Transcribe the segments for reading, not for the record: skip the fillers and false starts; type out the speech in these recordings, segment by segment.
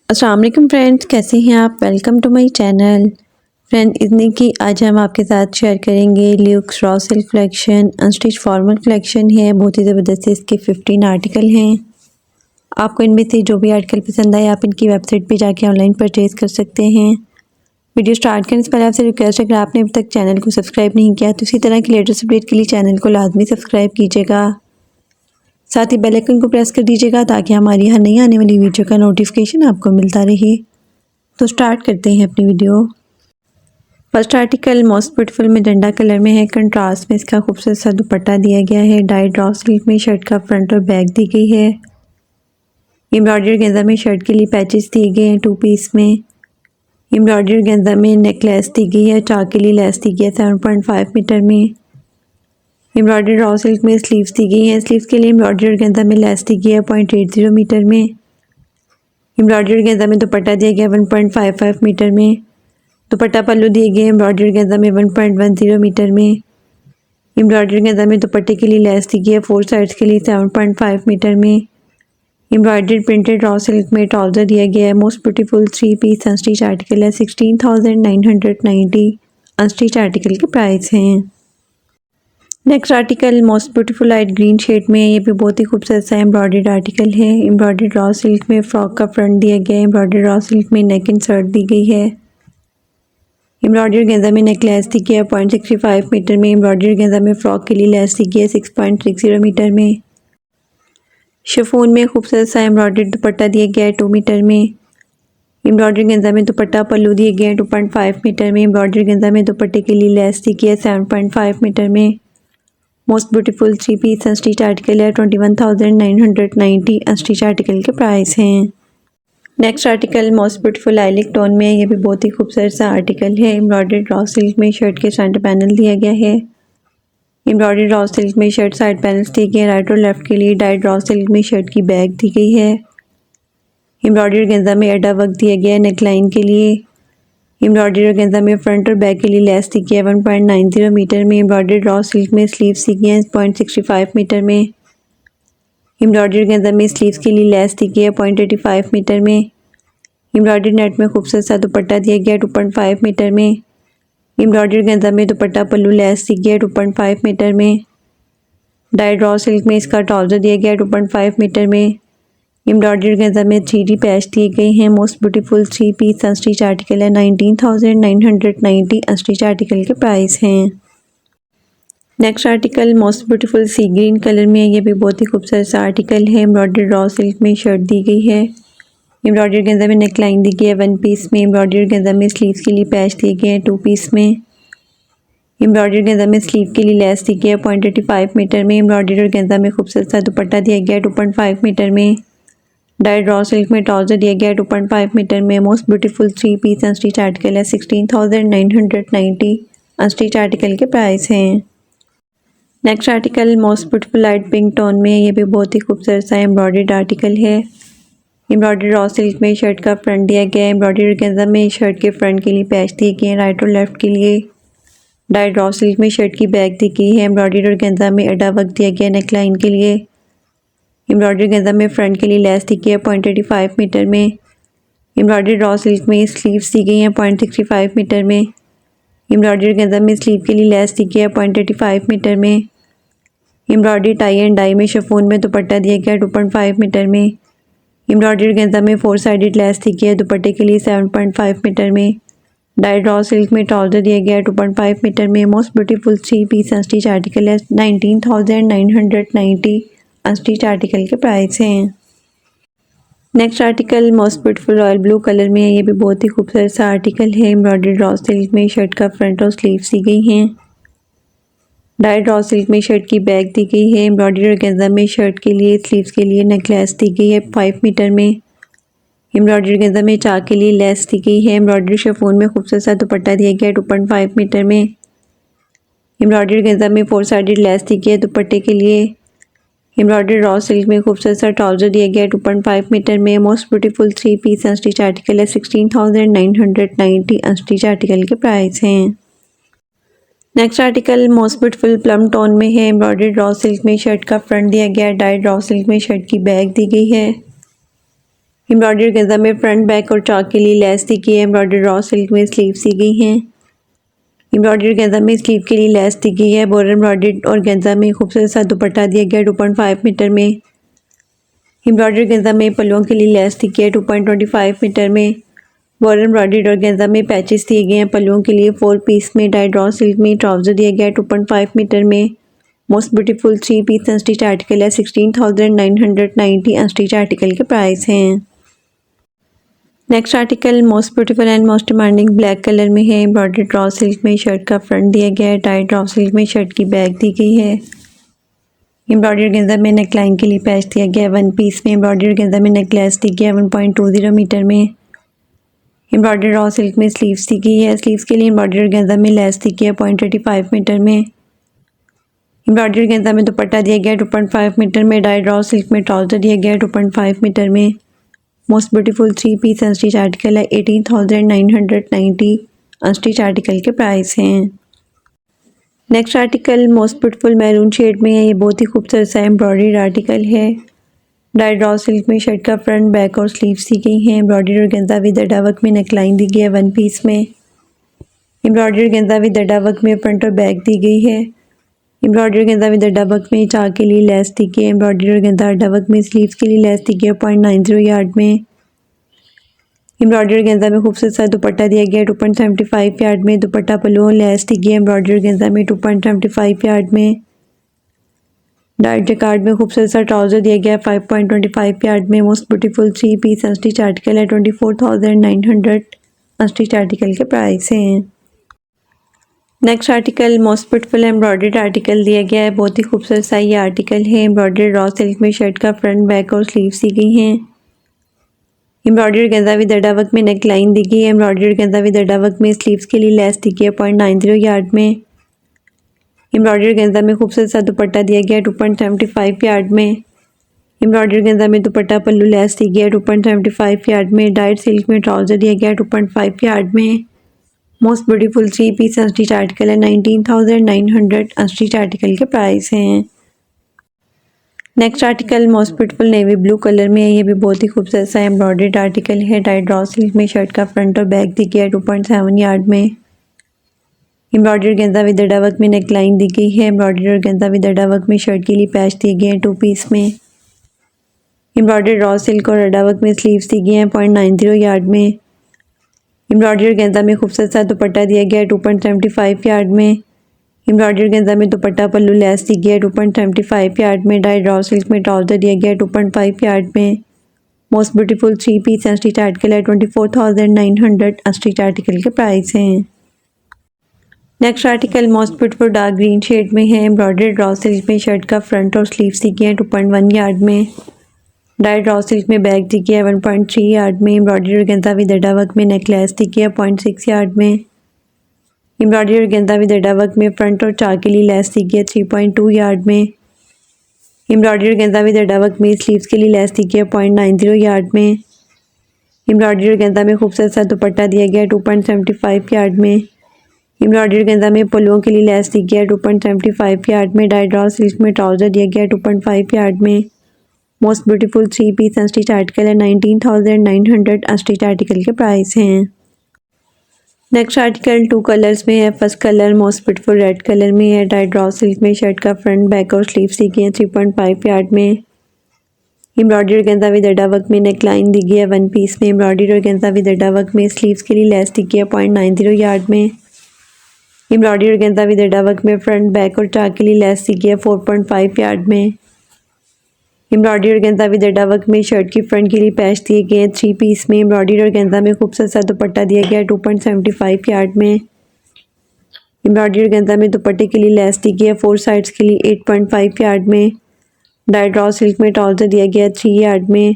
अस्सलाम वालेकुम फ्रेंड्स, कैसे हैं आप। Welcome to my channel. Friend, इतने की आज हम आपके साथ शेयर करेंगे luxe raw silk collection unstitch formal collection है। बहुत ही ज़बरदस्त इसके 15 आर्टिकल हैं। आपको इनमें से जो भी आर्टिकल पसंद आए आप इनकी वेबसाइट पे जाके ऑनलाइन परचेज़ कर सकते हैं। वीडियो स्टार्ट करने से पहले आपसे रिक्वेस्ट है, अगर आपने अभी तक चैनल को सब्सक्राइब नहीं किया तो इसी तरह की लेटेस्ट अपडेट के लिए चैनल को लाजमी सब्सक्राइब कीजिएगा। साथ ही बेल आइकन को प्रेस कर दीजिएगा ताकि हमारी हर नई आने वाली वीडियो का नोटिफिकेशन आपको मिलता रहे। तो स्टार्ट करते हैं अपनी video. First article most beautiful में डंडा कलर में है। कंट्रास्ट में इसका खूबसूरत सा दुपट्टा दिया गया है। डाइड रॉ सिल्क में शर्ट का फ्रंट और बैक दी गई है। एम्ब्रॉयडरी गेंजा में शर्ट के लिए पैचेस दिए गए हैं 2 पीस में। एम्ब्रॉयडरी गेंजा में नेकलेस दी गई है। चाक के लिए लेस दी गई है 7.5 मीटर में। एम्ब्रॉयडरी रॉ सिल्क में स्लीव्स दी गई हैं। स्लीव्स के लिए एम्ब्रॉयडरी गेंजा में लेस दी गई है 0.80 मीटर में। एम्ब्रॉयडरी गेंजा में दुपट्टा दिया गया 1.55 मीटर में। दुपट्टा पल्लू दिए गए एम्ब्रॉयडरी गेंजा में 1.10 मीटर में। एम्ब्रॉयडरी गेंजा में दुपट्टे के लिए लेस दी गई है 4 साइड्स के लिए 7.5 मीटर में। एम्ब्रॉयडर्ड प्रिंटेड रॉ सिल्क में ट्राउज़र दिया गया है। Most beautiful 3 piece unstitch article है। 16,990 अनस्टिच आर्टिकल के प्राइस हैं। Next article most beautiful light green shade में, ये भी बहुत ही खूबसूरत सा एम्ब्रॉयडर्ड आर्टिकल है। एम्ब्रॉयडर्ड रॉ सिल्क में फ्रॉक का फ्रंट दिया गया है। एम्ब्रॉयडर्ड रॉ सिल्क में नेक इंसर्ट दी गई है। एम्ब्रॉयडरी गेंजा में नेकलेस दी गई है 0.65 मीटर में। एम्ब्रॉयडरी गेंजा में फ्रॉक के लिए लेस दी गई है 6.60 मीटर में। शिफॉन में खूबसूरत सा एम्ब्रॉयडरी दुपट्टा दिया गया है 2 मीटर में। एम्ब्रॉयडरी गेंजा में दुपट्टा पल्लू दिए गए हैं 2.5 मीटर में। एम्ब्रॉयडरी गेंजा में दुपट्टे के लिए लेस दी गई है 7.5 मीटर में। Most beautiful 3 piece unstitch article है। 21,990 अनस्टिच आर्टिकल के प्राइस हैं। Next article most beautiful lilac tone में, ये भी बहुत ही खूबसूरत सा आर्टिकल है। एम्ब्रॉयडर्ड रॉ सिल्क में शर्ट के सेंटर पैनल दिया गया है। एम्ब्रॉयडर्ड रॉ सिल्क में शर्ट साइड पैनल्स दिए गए हैं राइट और लेफ्ट के लिए। डाइड रॉ सिल्क में शर्ट की बैक दी गई है। एम्ब्रॉयडर्ड गेंजा में एडा वर्क दिया गया है नेकलाइन के लिए। एम्ब्रॉयडर्ड गेंजा में फ्रंट और बैक के लिए लेस दी गई है 1.90 मीटर में। एम्ब्रॉयडर्ड रॉ सिल्क में स्लीव्स दी गई हैं 0.65 मीटर में। एम्ब्रॉयडर्ड गेंजा में स्लीव्स के लिए लेस दी गई है 0.85 मीटर में। एम्ब्रॉयडरी नेट में खूबसूरत सा दुपट्टा दिया गया 2.5 मीटर में। एम्ब्रॉयडरी गेंजा में दुपट्टा पल्लू लेस दी गया 2.5 मीटर में। डाइड रॉ सिल्क में इसका ट्राउज़र दिया गया 2.5 मीटर में। एम्ब्रॉयडरी गेंजा में 3D पैच दिए गए हैं। Most beautiful 3 piece unstitch article है। 19,990 अनस्टिच आर्टिकल के प्राइस हैं। Next article most beautiful sea green colour में, ये भी बहुत ही खूबसूरत सा आर्टिकल है। एम्ब्रॉयडरी रॉ सिल्क में शर्ट दी गई है। एम्ब्रॉयडरी गेंजा में नेकलाइन दी गई है 1 पीस में। एम्ब्रॉयडरी गेंजा में स्लीव्स के लिए पैच दिए गए हैं 2 पीस में। एम्ब्रॉयडरी गेंजा में स्लीव के लिए लेस दी गई है 0.85 मीटर में। एम्ब्रॉयडरी गेंजा में खूबसूरत सा दुपट्टा दिया गया है 2.5 मीटर में। डाइड रॉ सिल्क में ट्राउज़र दिया गया है 2.5 मीटर में। Most beautiful 3 piece unstitch article है। 16,990 अनस्टिच आर्टिकल के प्राइस हैं। Next article most beautiful light pink tone में, ये भी बहुत ही खूबसूरत सा एम्ब्रॉयडर्ड आर्टिकल है। एम्ब्रॉयडरी रॉ सिल्क में शर्ट का फ्रंट दिया गया है। एम्ब्रॉयडरी गेंजा में शर्ट के फ्रंट के लिए पैच दिए गए हैं राइट और लेफ्ट के लिए। डाइड रॉ सिल्क में शर्ट की बैक दी गई है। एम्ब्रॉयडरी और गेंजा में अड्डा वर्क दिया गया है नेकलाइन के लिए। एम्ब्रॉयडरी गेंजा में फ्रंट के लिए लेस दी गई है 0.85 मीटर में। एम्ब्रॉयडरी रॉ सिल्क में स्लीव्स दी गई हैं 0.65 मीटर में। एम्ब्रॉयडरी गेंजा में स्लीव के लिए लेस दी गई है 0.85 मीटर में। एम्ब्रॉयडरी टाई एंड डाई में शिफॉन में दुपट्टा दिया गया 2.5 मीटर में। एम्ब्रॉयडरी गेंजा में 4 साइडेड लेस दी गई है दुपट्टे के लिए 7.5 मीटर में। डाइड रॉ सिल्क में ट्राउज़र दिया गया है 2.5 मीटर में। Most beautiful 3 piece unstitch article है। 19,990 अनस्टिच आर्टिकल के प्राइस हैं। Next article most beautiful royal blue colour में है, ये भी बहुत ही खूबसूरत सा आर्टिकल है। एम्ब्रॉयडरी रॉ सिल्क में शर्ट का फ्रंट और स्लीव्स दी गई हैं। डाइड रॉ सिल्क में शर्ट की बैक दी गई है। एम्ब्रॉयडरी और गेंजा में शर्ट के लिए स्लीव्स के लिए नेकलेस दी गई है 5 मीटर में। एम्ब्रॉयडरी गेंजा में चाक के लिए लेस दी गई है। एम्ब्रॉयडरी शिफॉन में खूबसूरत सा दुपट्टा दिया गया है 2.5 मीटर में। एम्ब्रॉयडरी गेंजा में 4 साइडेड लेस दी गई है दुपट्टे के लिए। एम्ब्रॉयडरी रॉ सिल्क में खूबसूरत सा ट्राउज़र दिया गया है 2.5 मीटर में। Most beautiful 3 piece unstitch article है। 16,990 अनस्टिच आर्टिकल के प्राइस हैं। Next article most beautiful plum tone में है। एम्ब्रॉयडरी रॉ सिल्क में शर्ट का फ्रंट दिया गया है। डाइड रॉ सिल्क में शर्ट की बैक दी गई है। एम्ब्रॉयडरी गेंजा में फ्रंट बैक और चौक के लिए लेस दी गई है। एम्ब्रॉयडरी रॉ सिल्क में स्लीव्स दी गई हैं। एम्ब्रॉयडरी गेंजा में स्लीव के लिए लेस दी गई है। बॉर्डर एम्ब्रॉयडरी और गेंजा में खूबसूरत सा दुपट्टा दिया गया 2.5 मीटर में। एम्ब्रॉयडरी गेंजा में पल्लुओं के लिए लेस दी गई है 2.25 मीटर में। बॉर्डर एम्ब्रॉयडरी और गेंजा में पैचेस दिए गए हैं पल्लुओं के लिए 4 पीस में। डाइड रॉ सिल्क में ट्राउजर दिया गया है 2.5 मीटर में। Most beautiful 3 piece unstitch article है। 16,990 अनस्टिच आर्टिकल के प्राइस हैं। Next article most beautiful and most demanding black colour में है। एम्ब्रॉयडरी रॉ सिल्क में शर्ट का फ्रंट दिया गया है। डाइड रॉ सिल्क में शर्ट की बैक दी गई है। एम्ब्रॉयडरी गेंजा में नेकलाइन के लिए पैच दिया गया है 1 पीस में। एम्ब्रॉयडरी गेंजा में नेकलेस दी गया है 1.20 मीटर में। एम्ब्रॉयडरी रॉ सिल्क में स्लीव्स दी गई है। स्लीव्स के लिए एम्ब्रॉयडरी गेंजा में लेस दी गई है 0.35 मीटर में। एम्ब्रॉयडरी गेंजा में दुपट्टा दिया गया है 2.5 मीटर में। डाइड रॉ सिल्क में ट्राउजर दिया गया है 2.5 मीटर में। Most beautiful 3 piece unstitch article है। 18,990 अनस्टिच आर्टिकल के प्राइस हैं। Next article most beautiful maroon shade में है। ये बहुत ही खूबसूरत सा एम्ब्रॉयडरी आर्टिकल है। डाइड रॉ सिल्क में शर्ट का फ्रंट बैक और स्लीव्स दी गई हैं। एम्ब्रॉयडरी और गेंजा विद अड्डा वर्क में नेकलाइन दी गई है 1 पीस में। एम्ब्रॉयडरी गेंजा विद अड्डा वर्क में फ्रंट और बैक दी गई है। एम्ब्रॉयडरी गेंजा विद अड्डा वर्क में चाक के लिए लेस दी गई है। एम्ब्रॉयडरी और गेंजा अड्डा वर्क में स्लीव्स के लिए लेस दी गई है 0.90 यार्ड में। एम्ब्रॉयडरी गेंजा में खूबसूरत सा दुपट्टा दिया गया है 2.75 यार्ड में। दुपट्टा पल्लू लेस दी गई है एम्ब्रॉयडरी गेंजा में 2.75 यार्ड में। डाइड जैकार्ड में खूबसूरत सा ट्राउजर दिया गया है 5.25 यार्ड में। Most beautiful 3 piece unstitch article है। 24,900 अनस्टिच आर्टिकल के प्राइस हैं। Next article most beautiful embroidered article दिया गया है। बहुत ही खूबसूरत सा ये आर्टिकल है। एम्ब्रॉयडर्ड रॉ सिल्क में शर्ट का फ्रंट बैक और स्लीव्स दी गई हैं। एम्ब्रॉयडरी गेंजा विद अड्डा वर्क में नेक लाइन दी गई है। एम्ब्रॉयडरी गेंजा विद अड्डा वर्क में स्लीव्स के लिए लेस दी गई है 0.90 यार्ड में। एम्ब्रॉयडरी गेंजा में खूबसूरत सा दुपट्टा दिया गया है 2.75 यार्ड में। एम्ब्रॉयडरी गेंजा में दुपट्टा पल्लू लेस दी गया है 2.75 यार्ड में। डाइड सिल्क में ट्राउजर दिया गया है 2.5 यार्ड में। Most beautiful 3 piece unstitch article है। 19,900 अनस्टिच आर्टिकल के प्राइस हैं। Next article most beautiful navy blue colour में है। ये भी बहुत ही खूबसूरत सा एम्ब्रॉयडर्ड आर्टिकल है। डाइड रॉ सिल्क में शर्ट का फ्रंट और बैक दी गया है 2.7 यार्ड में। एम्ब्रॉयडरी गेंजा विद अड्डा वर्क में नेक लाइन दी गई है। एम्ब्रॉयडरी और गेंजा विद अड्डा वर्क में शर्ट के लिए पैच दिए गए हैं 2 पीस में। एम्ब्रॉयडरी रॉ सिल्क और अड्डा वर्क में स्लीव्स दी गई हैं 0.90 यार्ड में। एम्ब्रॉयडरी गेंजा में खूबसूरत सा दुपट्टा दिया गया है 2.75 यार्ड में। एम्ब्रॉयडरी गेंजा में दुपट्टा पल्लू लेस दी गया है 2.75 यार्ड में। डाइड रॉ सिल्क में ट्राउजर दिया गया है 2.5 यार्ड में। Most beautiful 3 piece unstitch article है। 24,900 अनस्टिच आर्टिकल के प्राइस हैं। Next article most beautiful dark green shade में है। एम्ब्रॉयडर्ड रॉ सिल्क में शर्ट का फ्रंट और स्लीव्स दी गई है 2.1 यार्ड में। डाइड रॉ सिल्क में बैक दी गई है 1.3 यार्ड में। एम्ब्रॉयडरी गेंजा विद अड्डा वर्क में नेकलेस दी गई है 0.6 यार्ड में। एम्ब्रॉयडरी गेंजा विद अड्डा वर्क में फ्रंट और चाक के लिए लेस दी गई है 3.2 यार्ड में। एम्ब्रॉयडरी गेंजा विद अड्डा वर्क में स्लीव्स के लिए लेस दी गई है 0.90 यार्ड में। एम्ब्रॉयडरी गेंजा में खूबसूरत सा दुपट्टा दिया गया है 2.75 यार्ड में। एम्ब्रॉयडरी गेंजा में पल्लुओं के लिए लेस दी गई है 2.75 यार्ड में। डाइड रॉ सिल्क में ट्राउजर दिया गया है 2.5 यार्ड में। Most beautiful 3 piece unstitch article है। 19,900 अनस्टिच आर्टिकल के प्राइस हैं। नेक्स्ट आर्टिकल 2 कलर्स में है। First colour most beautiful red colour में है। डाइड रॉ सिल्क में शर्ट का फ्रंट बैक और स्लीव्स दी गई हैं 3.5 यार्ड में। एम्ब्रॉयडरी गेंजा विद अड्डा वर्क में नेक लाइन दी गई है 1 पीस में। एम्ब्रॉयडरी और गेंजा विद अड्डा वर्क में स्लीव्स के लिए लेस दी गई है 0.90 यार्ड में। एम्ब्रॉयडरी और गेंजा विद अड्डा वर्क में फ्रंट बैक और चाक के लिए लेस दी गई है 4.5 यार्ड में। एम्ब्रॉयडरी और गेंजा विद अड्डा वर्क में शर्ट की फ्रंट के लिए पैच दिए गए हैं 3 पीस में। एम्ब्रॉयडरी और गेंजा में खूबसूरत सा दुपट्टा दिया गया है 2.75 यार्ड में। एम्ब्रॉयडरी और गेंजा में दुपट्टे के लिए लेस दी गई है 4 साइड्स के लिए 8.5 यार्ड में। डाइड रॉ सिल्क में ट्राउजर दिया गया है 3 यार्ड में।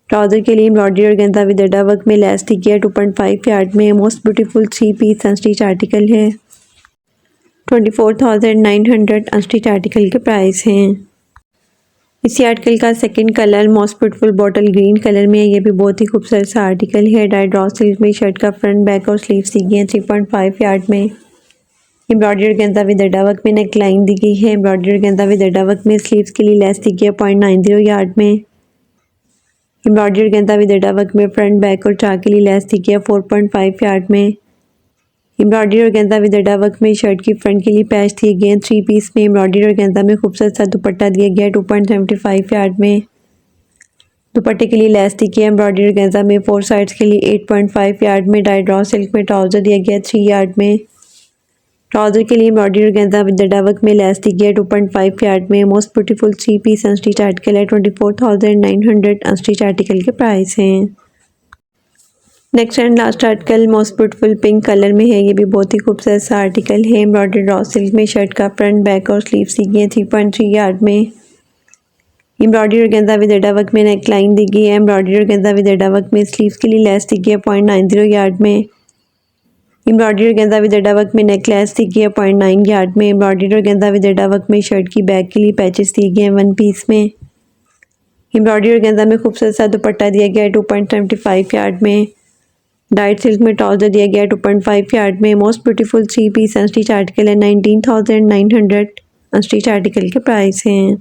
ट्राउजर के लिए एम्ब्रॉयडरी और गेंजा विद अड्डा वर्क में लेस दी गई है 2.5 यार्ड में। Most beautiful 3 piece unstitch article है। 24,900 अनस्टिच आर्टिकल के प्राइस हैं। इसी आर्टिकल का second colour most beautiful bottle green colour में है। ये भी बहुत ही खूबसूरत सा आर्टिकल है। डाइड रॉ सिल्क में शर्ट का फ्रंट बैक और स्लीव्स दी गई हैं 3.5 यार्ड में। एम्ब्रॉयडरी गेंजा विद अड्डा वर्क में नेक लाइन दी गई है। एम्ब्रॉयडरी गेंजा विद अड्डा वर्क में स्लीव्स के लिए लेस दी गई है 0.90 यार्ड में। एम्ब्रॉयडरी गेंदा विद वर्क में फ्रंट बैक और चाक के लिए लेस दी गई है 4.5 यार्ड में। एम्ब्रॉयडरी और गेंदा विद वर्क में शर्ट की फ्रंट के लिए पैच दिए गए हैं 3 पीस में। एम्ब्रॉयडरी और गेंदा में खूबसूरत सा दुपट्टा दिया गया है 2.75 यार्ड में। दुपट्टे के लिए लेस दी गई है एम्ब्रॉयडरी और गेंदा में 4 साइड्स के लिए 8.5 यार्ड में। डाई ड्रॉ सिल्क में ट्राउजर दिया गया है 3 यार्ड में। ट्राउजर के लिए एम्ब्रॉयडरी और गेंदा विद वर्क में लेस दी गई है 2.5 यार्ड में। Most beautiful 3 piece unstitch article है 24,900 अनस्टिच आर्टिकल के प्राइस हैं। Next and last article most beautiful pink colour में है। ये भी बहुत ही खूबसूरत सा आर्टिकल है। एम्ब्रॉयडरी ड्रॉ सिल्क में शर्ट का फ्रंट बैक और स्लीव्स दी गई है 3.3 यार्ड में। एम्ब्रॉयडरी और गेंदा विद वर्क में नेक लाइन दी गई है। एम्ब्रॉयडरी और गेंदा विद वर्क में स्लीव्स के लिए लेस दी गई है 0.90 यार्ड में। एम्ब्रॉयडरी और गेंदा विद वर्क में नेक लेस दी गई है 0.9 यार्ड में। एम्ब्रॉयडरी और गेंदा विद वर्क में शर्ट की बैक के लिए पैचेस दिए गए हैं 1 पीस में। एम्ब्रॉयडरी और गेंदा में खूबसूरत सा दुपट्टा दिया गया है 2.75 यार्ड में। डाइट सिल्क में ट्राउजर दिया गया है 2.5 यार्ड में। Most beautiful 3 piece unstitch article है 19,900 अनस्टिच आर्टिकल के प्राइस हैं।